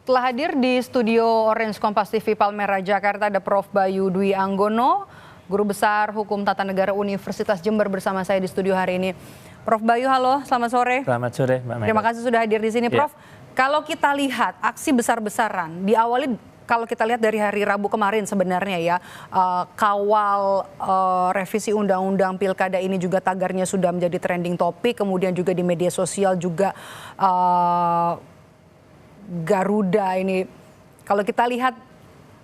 telah hadir di studio Orange Kompas TV Palmerah, Jakarta ada Prof. Bayu Dwi Anggono, Guru Besar Hukum Tata Negara Universitas Jember bersama saya di studio hari ini. Prof. Bayu, halo, selamat sore. Selamat sore, Mbak Mega. Terima kasih sudah hadir di sini, Prof. Kalau kita lihat aksi besar-besaran, diawali kalau kita lihat dari hari Rabu kemarin sebenarnya ya, kawal revisi Undang-Undang Pilkada ini juga tagarnya sudah menjadi trending topik, kemudian juga di media sosial juga Garuda ini. Kalau kita lihat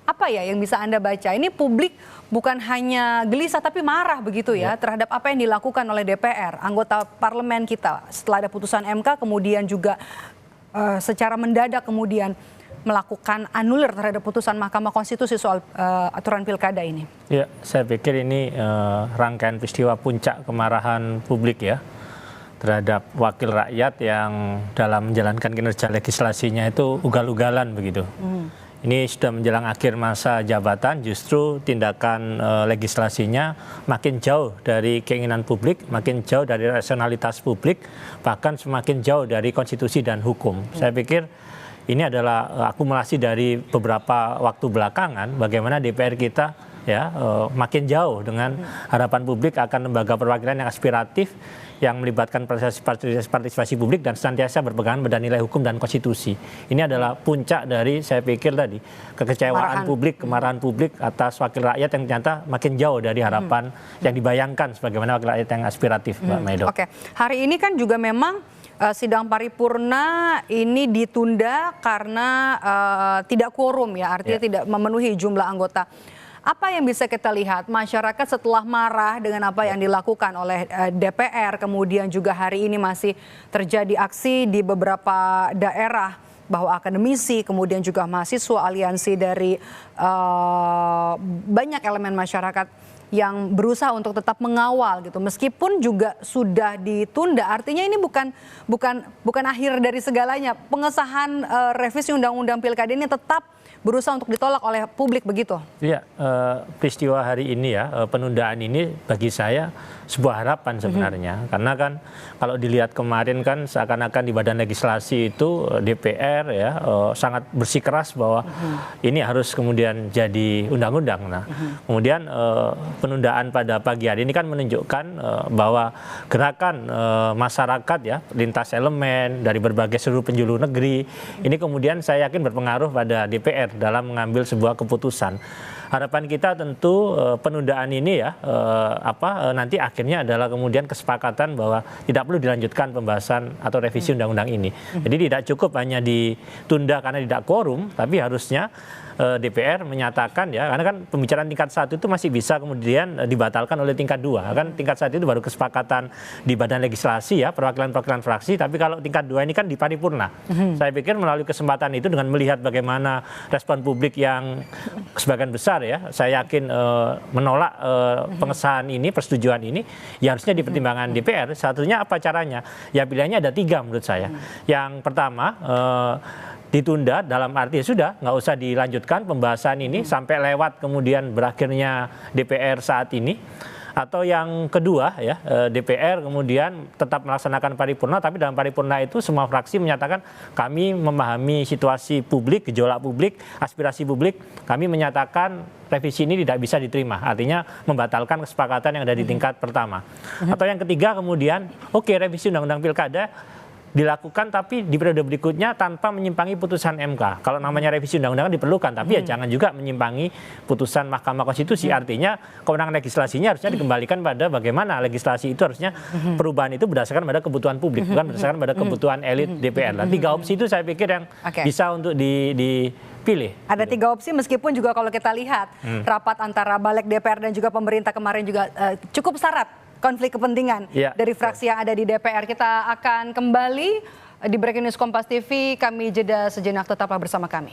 apa ya yang bisa Anda baca? Ini publik bukan hanya gelisah tapi marah begitu ya terhadap apa yang dilakukan oleh DPR, anggota parlemen kita setelah ada putusan MK, kemudian juga secara mendadak kemudian melakukan anulir terhadap putusan Mahkamah Konstitusi soal aturan pilkada ini. Ya, saya pikir ini rangkaian peristiwa puncak kemarahan publik ya terhadap wakil rakyat yang dalam menjalankan kinerja legislasinya itu ugal-ugalan begitu. Ini sudah menjelang akhir masa jabatan, justru tindakan legislasinya makin jauh dari keinginan publik, makin jauh dari rasionalitas publik, bahkan semakin jauh dari konstitusi dan hukum. Saya pikir ini adalah akumulasi dari beberapa waktu belakangan bagaimana DPR kita ya makin jauh dengan harapan publik akan lembaga perwakilan yang aspiratif, yang melibatkan partisipasi publik dan senantiasa berpegangan pada nilai hukum dan konstitusi. Ini adalah puncak dari saya pikir tadi kekecewaan publik, kemarahan publik atas wakil rakyat yang ternyata makin jauh dari harapan yang dibayangkan sebagaimana wakil rakyat yang aspiratif, Mbak Maido. Oke, hari ini kan juga memang sidang paripurna ini ditunda karena tidak quorum ya, artinya tidak memenuhi jumlah anggota. Apa yang bisa kita lihat masyarakat setelah marah dengan apa yang dilakukan oleh DPR, kemudian juga hari ini masih terjadi aksi di beberapa daerah bahwa akademisi, kemudian juga mahasiswa, aliansi dari banyak elemen masyarakat yang berusaha untuk tetap mengawal gitu, meskipun juga sudah ditunda. Artinya ini bukan akhir dari segalanya. Pengesahan revisi Undang-Undang Pilkada ini tetap berusaha untuk ditolak oleh publik begitu. Iya, peristiwa hari ini ya, penundaan ini bagi saya sebuah harapan sebenarnya. Karena kan kalau dilihat kemarin kan seakan-akan di badan legislasi itu DPR ya sangat bersikeras bahwa ini harus kemudian jadi undang-undang. Nah, kemudian penundaan pada pagi hari ini kan menunjukkan bahwa gerakan masyarakat ya, lintas elemen dari berbagai seluruh penjuru negeri, ini kemudian saya yakin berpengaruh pada DPR dalam mengambil sebuah keputusan. Harapan kita tentu penundaan ini ya nanti akhirnya adalah kemudian kesepakatan bahwa tidak perlu dilanjutkan pembahasan atau revisi undang-undang ini. Jadi tidak cukup hanya ditunda karena tidak quorum, tapi harusnya DPR menyatakan ya, karena kan pembicaraan tingkat 1 itu masih bisa kemudian dibatalkan oleh tingkat 2. Kan tingkat 1 itu baru kesepakatan di badan legislasi ya, perwakilan-perwakilan fraksi, tapi kalau tingkat 2 ini kan di paripurna. Saya pikir melalui kesempatan itu dengan melihat bagaimana respon publik yang sebagian besar ya, saya yakin menolak pengesahan ini, persetujuan ini, ya harusnya dipertimbangkan DPR. Satunya apa caranya? Ya pilihannya ada 3 menurut saya. Yang pertama, ditunda dalam arti sudah nggak usah dilanjutkan pembahasan ini sampai lewat kemudian berakhirnya DPR saat ini. Atau yang kedua ya, DPR kemudian tetap melaksanakan paripurna, tapi dalam paripurna itu semua fraksi menyatakan kami memahami situasi publik, gejolak publik, aspirasi publik, kami menyatakan revisi ini tidak bisa diterima, artinya membatalkan kesepakatan yang ada di tingkat pertama. Atau yang ketiga kemudian revisi Undang-Undang Pilkada dilakukan tapi di periode berikutnya tanpa menyimpangi putusan MK. Kalau namanya revisi undang-undang diperlukan, tapi ya jangan juga menyimpangi putusan Mahkamah Konstitusi. Artinya kewenangan legislasinya harusnya dikembalikan pada bagaimana legislasi itu harusnya perubahan itu berdasarkan pada kebutuhan publik, bukan berdasarkan pada kebutuhan elit DPR. Nah, 3 opsi itu saya pikir yang bisa untuk dipilih. Ada 3 opsi meskipun juga kalau kita lihat rapat antara Balik DPR dan juga pemerintah kemarin juga cukup syarat konflik kepentingan dari fraksi yang ada di DPR. Kita akan kembali di Breaking News Kompas TV. Kami jeda sejenak, tetaplah bersama kami.